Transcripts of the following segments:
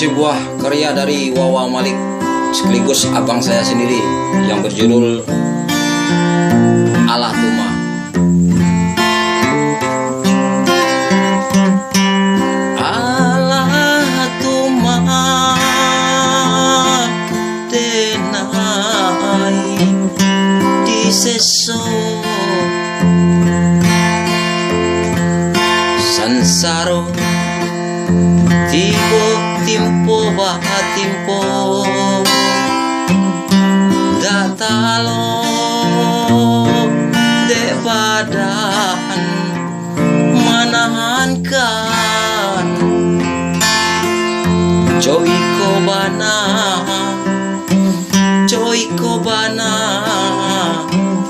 sebuah karya dari Wawa Malik sekaligus abang saya sendiri yang berjudul Allah Tuma. Allah Tuma denai di seso sansaro tibo timpo bahatimpo datalo de badan manahankan joiko bana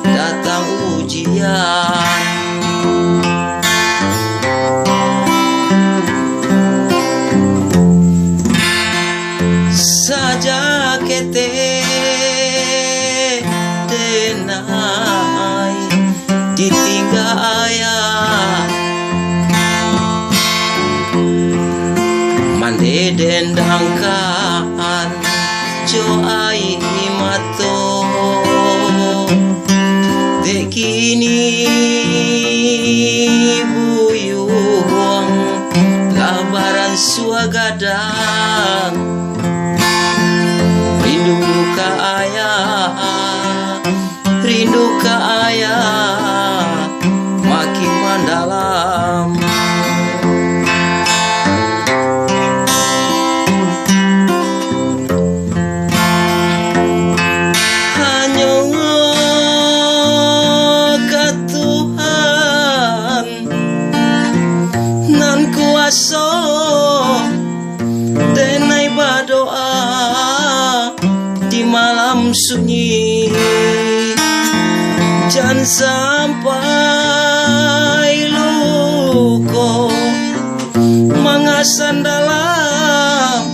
datang ujian. Saja kete denai ditinggal ayah mande dendangkan jo ai mato de kini buyuang labaran suagadang rindu ke ayah makin mendalam. Hanya ke Tuhan nan kuasa denai berdoa di malam sunyi, jangan sampai luko mengasan dalam,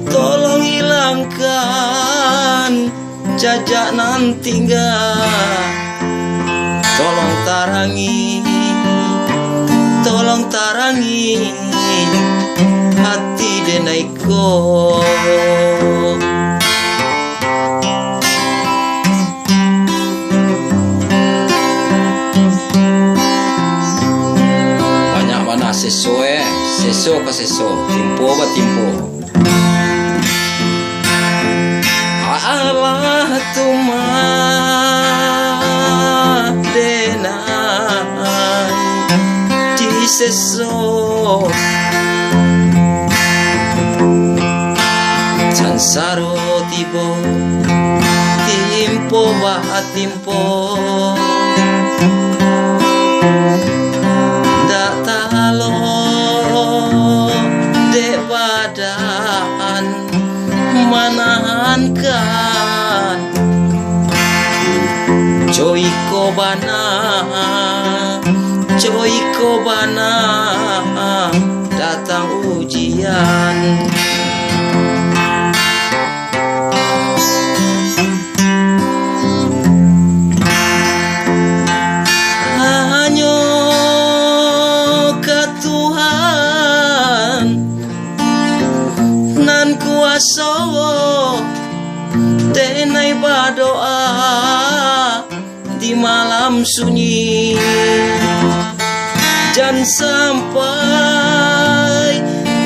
tolong hilangkan jajak nan tinggal, tolong tarangi hati denaiko. Seso ke seso, timpo ke timpo. Allah Tuma denai di seso sansaro tibo timpo bahatimpo manahankan joiko bana datang ujian. Hanya ke Tuhan nan kuasa denai berdoa di malam sunyi, jangan sampai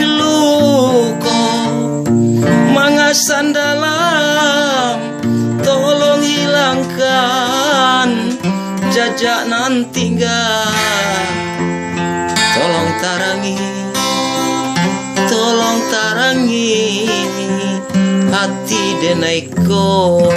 luko mengasan dalam, tolong hilangkan jajak nan tinggal, tolong tarangi hati denaiko.